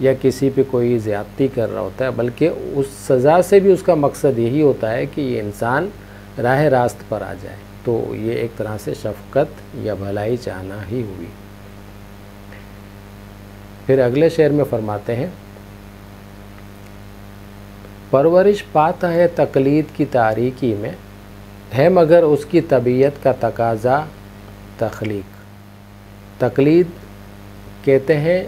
یا کسی پہ کوئی زیادتی کر رہا ہوتا ہے، بلکہ اس سزا سے بھی اس کا مقصد یہی ہوتا ہے کہ یہ انسان راہ راست پر آ جائے۔ تو یہ ایک طرح سے شفقت یا بھلائی چاہنا ہی ہوئی۔ پھر اگلے شعر میں فرماتے ہیں، پرورش پاتا ہے تقلید کی تاریکی میں، ہے مگر اس کی طبیعت کا تقاضا تخلیق۔ تقلید کہتے ہیں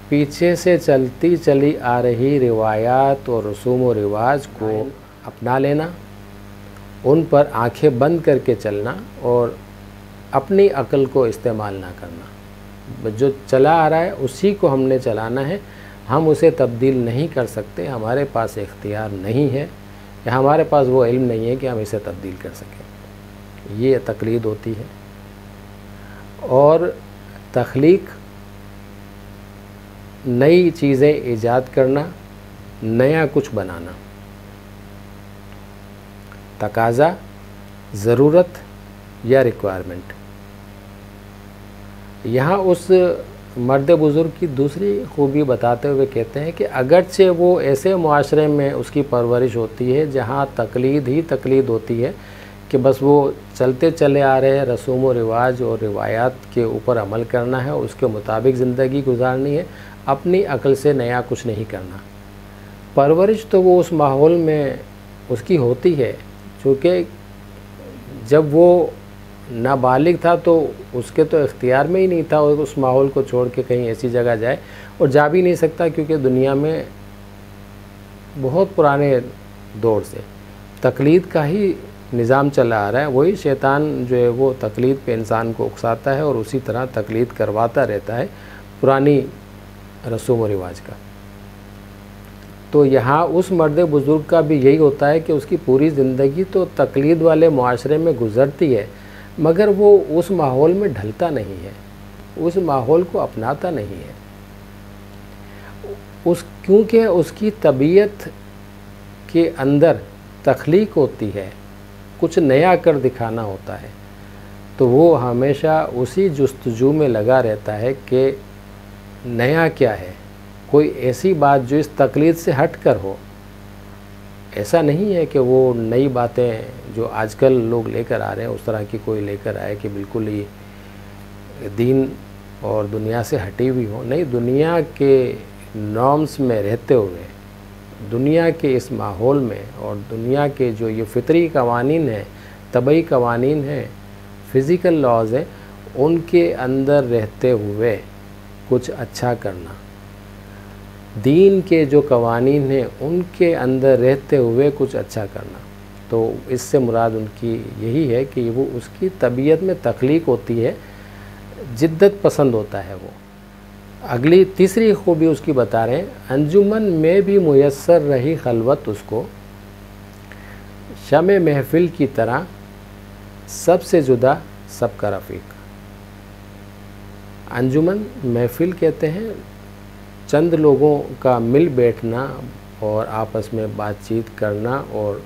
پیچھے سے چلتی چلی آ رہی روایات اور رسوم و رواج کو اپنا لینا، ان پر آنکھیں بند کر کے چلنا اور اپنی عقل کو استعمال نہ کرنا۔ جو چلا آ رہا ہے اسی کو ہم نے چلانا ہے، ہم اسے تبدیل نہیں کر سکتے، ہمارے پاس اختیار نہیں ہے یا ہمارے پاس وہ علم نہیں ہے کہ ہم اسے تبدیل کر سکیں۔ یہ تقلید ہوتی ہے۔ اور تخلیق نئی چیزیں ایجاد کرنا، نیا کچھ بنانا۔ تقاضا ضرورت یا ریکوائرمنٹ۔ یہاں اس مرد بزرگ کی دوسری خوبی بتاتے ہوئے کہتے ہیں کہ اگرچہ وہ ایسے معاشرے میں اس کی پرورش ہوتی ہے جہاں تقلید ہی تقلید ہوتی ہے کہ بس وہ چلتے چلے آ رہے رسوم و رواج اور روایات کے اوپر عمل کرنا ہے، اس کے مطابق زندگی گزارنی ہے، اپنی عقل سے نیا کچھ نہیں کرنا۔ پرورش تو وہ اس ماحول میں اس کی ہوتی ہے، چونکہ جب وہ نابالغ تھا تو اس کے تو اختیار میں ہی نہیں تھا اور اس ماحول کو چھوڑ کے کہیں ایسی جگہ جائے، اور جا بھی نہیں سکتا کیونکہ دنیا میں بہت پرانے دور سے تقلید کا ہی نظام چلا آ رہا ہے۔ وہی شیطان جو ہے وہ تقلید پہ انسان کو اکساتا ہے اور اسی طرح تقلید کرواتا رہتا ہے پرانی رسوم و رواج کا۔ تو یہاں اس مرد بزرگ کا بھی یہی ہوتا ہے کہ اس کی پوری زندگی تو تقلید والے معاشرے میں گزرتی ہے، مگر وہ اس ماحول میں ڈھلتا نہیں ہے، اس ماحول کو اپناتا نہیں ہے، کیونکہ اس کی طبیعت کے اندر تخلیق ہوتی ہے، کچھ نیا کر دکھانا ہوتا ہے، تو وہ ہمیشہ اسی جستجو میں لگا رہتا ہے کہ نیا کیا ہے، کوئی ایسی بات جو اس تقلید سے ہٹ کر ہو۔ ایسا نہیں ہے کہ وہ نئی باتیں جو آج کل لوگ لے کر آ رہے ہیں اس طرح کی کوئی لے کر آئے کہ بالکل ہی دین اور دنیا سے ہٹی ہوئی ہو۔ نہیں، دنیا کے نارمز میں رہتے ہوئے، دنیا کے اس ماحول میں اور دنیا کے جو یہ فطری قوانین ہیں، طبعی قوانین ہیں، فزیکل لاز ہیں، ان کے اندر رہتے ہوئے کچھ اچھا کرنا، دین کے جو قوانین ہیں ان کے اندر رہتے ہوئے کچھ اچھا کرنا۔ تو اس سے مراد ان کی یہی ہے کہ وہ اس کی طبیعت میں تخلیق ہوتی ہے، جدت پسند ہوتا ہے وہ۔ اگلی تیسری خوبی اس کی بتا رہے ہیں، انجمن میں بھی میسر رہی خلوت اس کو، شمع محفل کی طرح سب سے جدا سب کا رفیق۔ انجمن محفل کہتے ہیں چند لوگوں کا مل بیٹھنا اور آپس میں بات چیت کرنا اور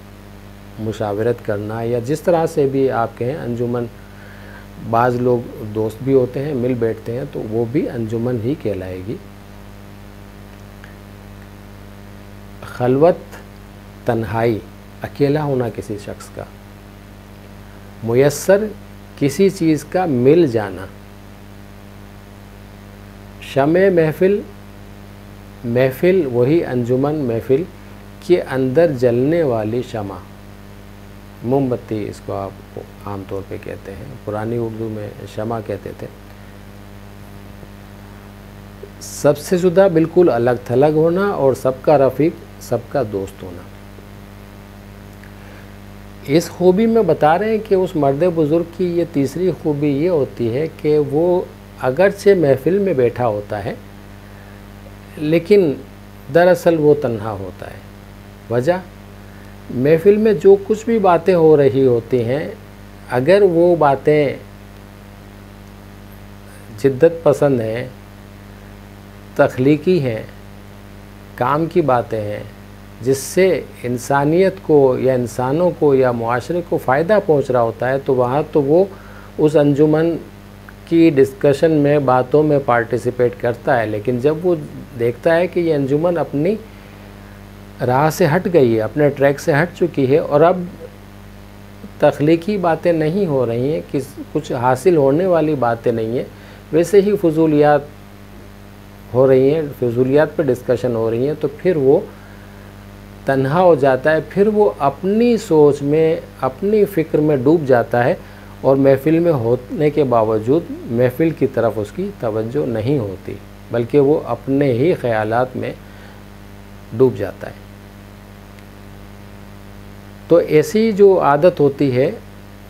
مشاورت کرنا، یا جس طرح سے بھی آپ کہیں انجمن۔ بعض لوگ دوست بھی ہوتے ہیں، مل بیٹھتے ہیں، تو وہ بھی انجمن ہی کہلائے گی۔ خلوت تنہائی، اکیلا ہونا کسی شخص کا، میسر کسی چیز کا مل جانا، شمع محفل، محفل وہی انجمن محفل کے اندر جلنے والی شمع، موم بتی اس کو آپ عام طور پہ کہتے ہیں، پرانی اردو میں شمع کہتے تھے۔ سب سے جدا بالکل الگ تھلگ ہونا اور سب کا رفیق، سب کا دوست ہونا۔ اس خوبی میں بتا رہے ہیں کہ اس مرد بزرگ کی یہ تیسری خوبی یہ ہوتی ہے کہ وہ اگرچہ محفل میں بیٹھا ہوتا ہے لیکن دراصل وہ تنہا ہوتا ہے۔ وجہ، محفل میں جو کچھ بھی باتیں ہو رہی ہوتی ہیں، اگر وہ باتیں جدت پسند ہیں، تخلیقی ہیں، کام کی باتیں ہیں، جس سے انسانیت کو یا انسانوں کو یا معاشرے کو فائدہ پہنچ رہا ہوتا ہے، تو وہاں تو وہ اس انجمن کی ڈسکشن میں باتوں میں پارٹیسپیٹ کرتا ہے، لیکن جب وہ دیکھتا ہے کہ یہ انجمن اپنی راہ سے ہٹ گئی ہے، اپنے ٹریک سے ہٹ چکی ہے اور اب تخلیقی باتیں نہیں ہو رہی ہیں، کچھ حاصل ہونے والی باتیں نہیں ہیں، ویسے ہی فضولیات ہو رہی ہیں، فضولیات پہ ڈسکشن ہو رہی ہیں، تو پھر وہ تنہا ہو جاتا ہے، پھر وہ اپنی سوچ میں اپنی فکر میں ڈوب جاتا ہے اور محفل میں ہونے کے باوجود محفل کی طرف اس کی توجہ نہیں ہوتی، بلکہ وہ اپنے ہی خیالات میں ڈوب جاتا ہے۔ تو ایسی جو عادت ہوتی ہے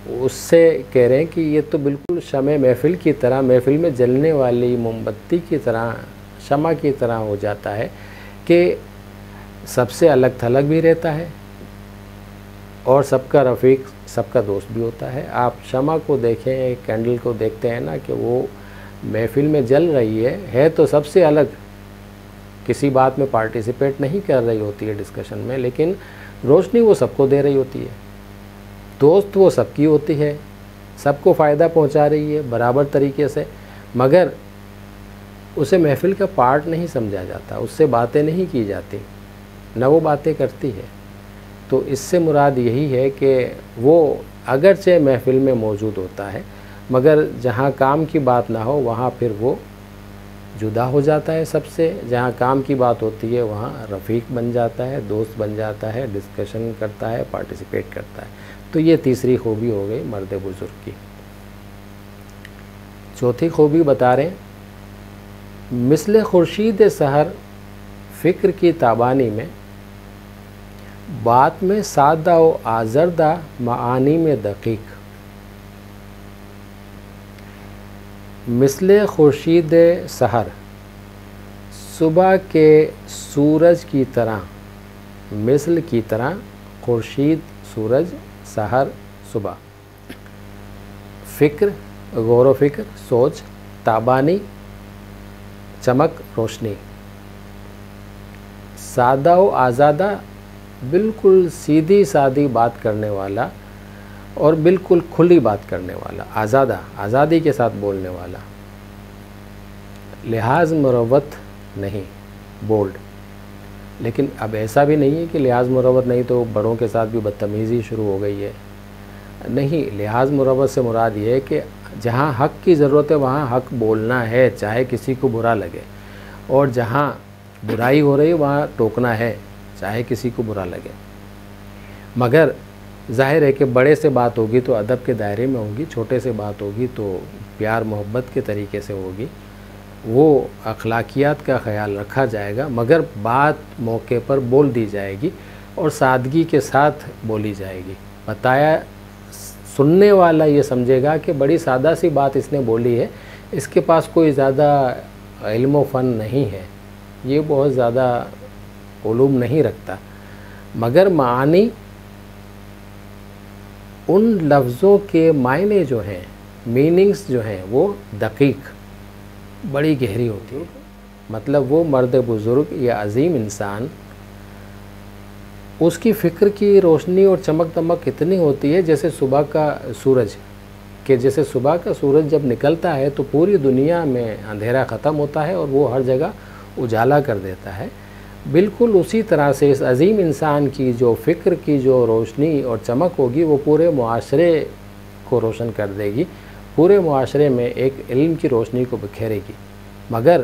اس سے کہہ رہے ہیں کہ یہ تو بالکل شمع محفل کی طرح، محفل میں جلنے والی موم بتی کی طرح، شمع کی طرح ہو جاتا ہے کہ سب سے الگ تھلگ بھی رہتا ہے اور سب کا رفیق، سب کا دوست بھی ہوتا ہے۔ آپ شمع کو دیکھیں، کینڈل کو دیکھتے ہیں نا کہ وہ محفل میں جل رہی ہے تو سب سے الگ، کسی بات میں پارٹیسپیٹ نہیں کر رہی ہوتی ہے ڈسکشن میں، لیکن روشنی وہ سب کو دے رہی ہوتی ہے، دوست وہ سب کی ہوتی ہے، سب کو فائدہ پہنچا رہی ہے برابر طریقے سے، مگر اسے محفل کا پارٹ نہیں سمجھا جاتا، اس سے باتیں نہیں کی جاتی، نہ وہ باتیں کرتی ہے۔ تو اس سے مراد یہی ہے کہ وہ اگرچہ محفل میں موجود ہوتا ہے، مگر جہاں کام کی بات نہ ہو وہاں پھر وہ جدا ہو جاتا ہے سب سے، جہاں کام کی بات ہوتی ہے وہاں رفیق بن جاتا ہے، دوست بن جاتا ہے، ڈسکشن کرتا ہے، پارٹیسپیٹ کرتا ہے۔ تو یہ تیسری خوبی ہو گئی مرد بزرگ کی۔ چوتھی خوبی بتا رہے ہیں، مثل خورشید سحر فکر کی تابانی میں، بات میں سادہ و آزردہ، معانی میں دقیق۔ مثل خورشید سحر، صبح کے سورج کی طرح، مثل کی طرح، خورشید سورج، سحر صبح، فکر غور و فکر سوچ، تابانی چمک روشنی، سادہ و آزادہ بالکل سیدھی سادی بات کرنے والا اور بالکل کھلی بات کرنے والا، آزادہ آزادی کے ساتھ بولنے والا، لحاظ مروت نہیں، بولڈ۔ لیکن اب ایسا بھی نہیں ہے کہ لحاظ مروت نہیں تو بڑوں کے ساتھ بھی بدتمیزی شروع ہو گئی ہے، نہیں، لحاظ مروت سے مراد یہ ہے کہ جہاں حق کی ضرورت ہے وہاں حق بولنا ہے، چاہے کسی کو برا لگے، اور جہاں برائی ہو رہی ہے وہاں ٹوکنا ہے، چاہے کسی کو برا لگے۔ مگر ظاہر ہے کہ بڑے سے بات ہوگی تو ادب کے دائرے میں ہوگی، چھوٹے سے بات ہوگی تو پیار محبت کے طریقے سے ہوگی، وہ اخلاقیات کا خیال رکھا جائے گا، مگر بات موقع پر بول دی جائے گی اور سادگی کے ساتھ بولی جائے گی۔ بتایا سننے والا یہ سمجھے گا کہ بڑی سادہ سی بات اس نے بولی ہے، اس کے پاس کوئی زیادہ علم و فن نہیں ہے، یہ بہت زیادہ علوم نہیں رکھتا، مگر معانی، ان لفظوں کے معنی جو ہیں، میننگز جو ہیں وہ دقیق، بڑی گہری ہوتی ہے۔ مطلب وہ مرد بزرگ یا عظیم انسان، اس کی فکر کی روشنی اور چمک دمک اتنی ہوتی ہے جیسے صبح کا سورج، کہ جیسے صبح کا سورج جب نکلتا ہے تو پوری دنیا میں اندھیرا ختم ہوتا ہے اور وہ ہر جگہ اجالا کر دیتا ہے، بالکل اسی طرح سے اس عظیم انسان کی جو فکر کی جو روشنی اور چمک ہوگی وہ پورے معاشرے کو روشن کر دے گی، پورے معاشرے میں ایک علم کی روشنی کو بکھیرے گی۔ مگر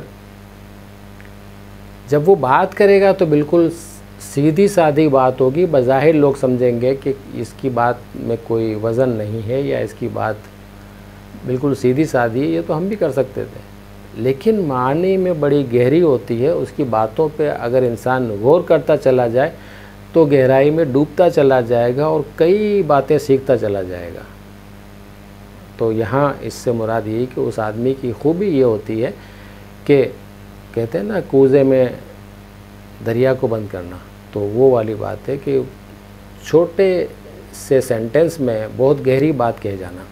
جب وہ بات کرے گا تو بالکل سیدھی سادی بات ہوگی، بظاہر لوگ سمجھیں گے کہ اس کی بات میں کوئی وزن نہیں ہے یا اس کی بات بالکل سیدھی سادی ہے، یہ تو ہم بھی کر سکتے تھے، لیکن معنی میں بڑی گہری ہوتی ہے۔ اس کی باتوں پہ اگر انسان غور کرتا چلا جائے تو گہرائی میں ڈوبتا چلا جائے گا اور کئی باتیں سیکھتا چلا جائے گا۔ تو یہاں اس سے مراد یہی کہ اس آدمی کی خوبی یہ ہوتی ہے کہ کہتے ہیں نا کوزے میں دریا کو بند کرنا، تو وہ والی بات ہے کہ چھوٹے سے سینٹنس میں بہت گہری بات کہہ جانا،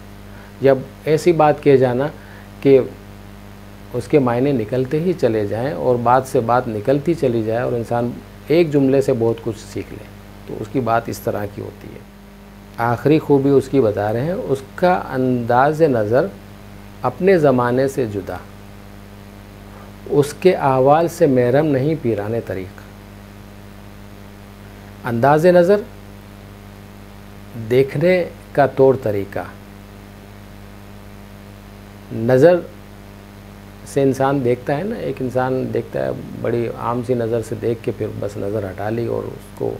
یا ایسی بات کہہ جانا کہ اس کے معنی نکلتے ہی چلے جائیں اور بات سے بات نکلتی چلی جائے اور انسان ایک جملے سے بہت کچھ سیکھ لے، تو اس کی بات اس طرح کی ہوتی ہے۔ آخری خوبی اس کی بتا رہے ہیں، اس کا انداز نظر اپنے زمانے سے جدا، اس کے احوال سے محرم نہیں پیران طریق۔ انداز نظر، دیکھنے کا طور طریقہ، نظر سے انسان دیکھتا ہے نا، ایک انسان دیکھتا ہے بڑی عام سی نظر سے دیکھ کے پھر بس نظر ہٹا لی اور اس کو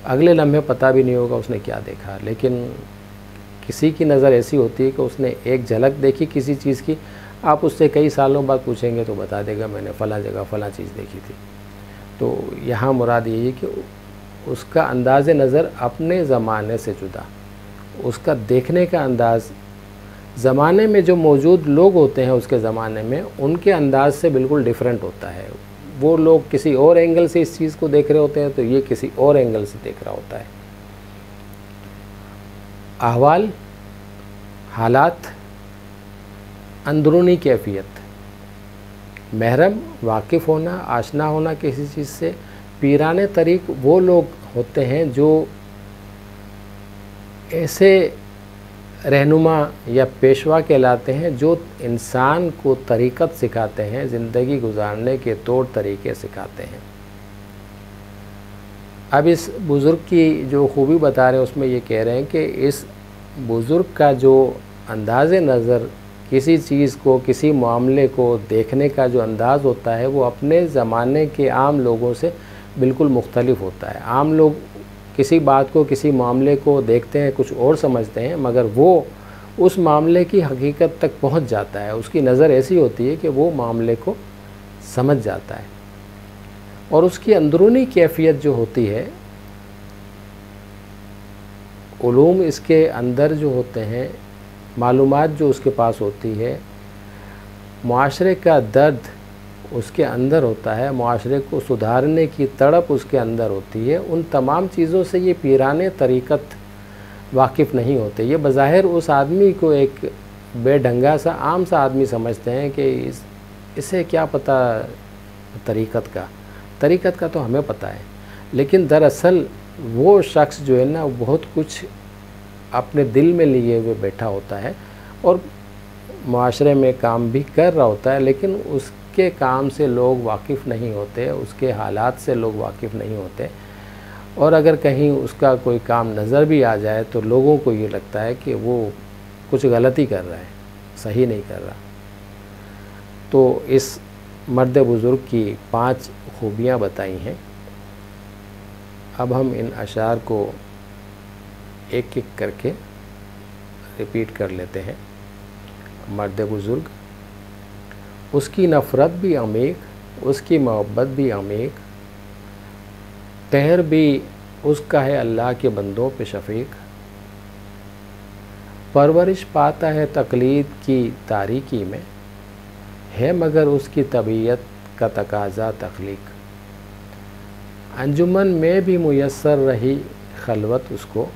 اگلے لمحے پتہ بھی نہیں ہوگا اس نے کیا دیکھا۔ لیکن کسی کی نظر ایسی ہوتی ہے کہ اس نے ایک جھلک دیکھی کسی چیز کی، آپ اس سے کئی سالوں بعد پوچھیں گے تو بتا دے گا میں نے فلاں جگہ فلاں چیز دیکھی تھی۔ تو یہاں مراد یہی ہے کہ اس کا انداز نظر اپنے زمانے سے جدا، اس کا دیکھنے کا انداز زمانے میں جو موجود لوگ ہوتے ہیں اس کے زمانے میں ان کے انداز سے بالکل ڈیفرنٹ ہوتا ہے۔ وہ لوگ کسی اور اینگل سے اس چیز کو دیکھ رہے ہوتے ہیں تو یہ کسی اور اینگل سے دیکھ رہا ہوتا ہے۔ احوال، حالات، اندرونی کیفیت، محرم، واقف ہونا، آشنا ہونا کسی چیز سے۔ پیران طریق وہ لوگ ہوتے ہیں جو ایسے رہنما یا پیشوا کہلاتے ہیں جو انسان کو طریقت سکھاتے ہیں، زندگی گزارنے کے طور طریقے سکھاتے ہیں۔ اب اس بزرگ کی جو خوبی بتا رہے ہیں اس میں یہ کہہ رہے ہیں کہ اس بزرگ کا جو انداز نظر کسی چیز کو، کسی معاملے کو دیکھنے کا جو انداز ہوتا ہے وہ اپنے زمانے کے عام لوگوں سے بالکل مختلف ہوتا ہے۔ عام لوگ کسی بات کو، کسی معاملے کو دیکھتے ہیں کچھ اور سمجھتے ہیں، مگر وہ اس معاملے کی حقیقت تک پہنچ جاتا ہے، اس کی نظر ایسی ہوتی ہے کہ وہ معاملے کو سمجھ جاتا ہے۔ اور اس کی اندرونی کیفیت جو ہوتی ہے، علوم اس کے اندر جو ہوتے ہیں، معلومات جو اس کے پاس ہوتی ہے، معاشرے کا درد اس کے اندر ہوتا ہے، معاشرے کو سدھارنے کی تڑپ اس کے اندر ہوتی ہے، ان تمام چیزوں سے یہ پیران طریقت واقف نہیں ہوتے۔ یہ بظاہر اس آدمی کو ایک بے ڈھنگا سا عام سا آدمی سمجھتے ہیں کہ اسے کیا پتہ طریقت کا تو ہمیں پتہ ہے، لیکن دراصل وہ شخص جو ہے نا بہت کچھ اپنے دل میں لیے ہوئے بیٹھا ہوتا ہے اور معاشرے میں کام بھی کر رہا ہوتا ہے، لیکن اس کے کام سے لوگ واقف نہیں ہوتے، اس کے حالات سے لوگ واقف نہیں ہوتے، اور اگر کہیں اس کا کوئی کام نظر بھی آ جائے تو لوگوں کو یہ لگتا ہے کہ وہ کچھ غلطی کر رہا ہے، صحیح نہیں کر رہا۔ تو اس مرد بزرگ کی 5 خوبیاں بتائی ہیں۔ اب ہم ان اشعار کو ایک ایک کر کے ریپیٹ کر لیتے ہیں۔ مرد بزرگ، اس کی نفرت بھی عمیق، اس کی محبت بھی عمیق، قہر بھی اس کا ہے اللہ کے بندوں پہ شفیق، پرورش پاتا ہے تقلید کی تاریکی میں، ہے مگر اس کی طبیعت کا تقاضا تخلیق، انجمن میں بھی میسر رہی خلوت اس کو،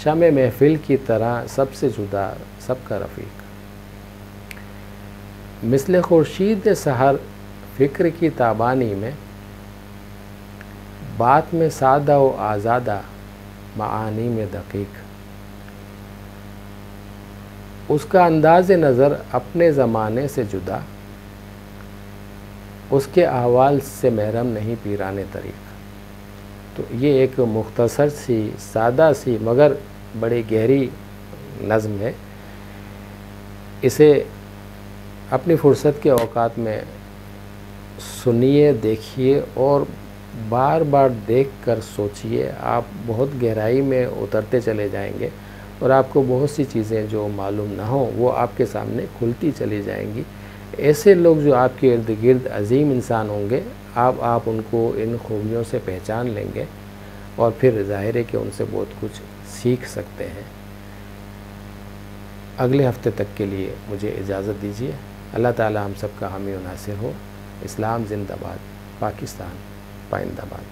شمع محفل کی طرح سب سے جدا سب کا رفیق، مثل خورشید سحر فکر کی تابانی میں، بات میں سادہ و آزادہ معانی میں دقیق، اس کا انداز نظر اپنے زمانے سے جدا، اس کے احوال سے محرم نہیں پیران طریق۔ تو یہ ایک مختصر سی، سادہ سی مگر بڑی گہری نظم ہے۔ اسے اپنی فرصت کے اوقات میں سنیے، دیکھیے اور بار بار دیکھ کر سوچیے، آپ بہت گہرائی میں اترتے چلے جائیں گے اور آپ کو بہت سی چیزیں جو معلوم نہ ہوں وہ آپ کے سامنے کھلتی چلی جائیں گی۔ ایسے لوگ جو آپ کے ارد گرد عظیم انسان ہوں گے، آپ ان کو ان خوبیوں سے پہچان لیں گے اور پھر ظاہر ہے کہ ان سے بہت کچھ سیکھ سکتے ہیں۔ اگلے ہفتے تک کے لیے مجھے اجازت دیجیے۔ اللہ تعالی ہم سب کا حامی و ناصر ہو۔ اسلام زندہ باد، پاکستان پائندہ باد۔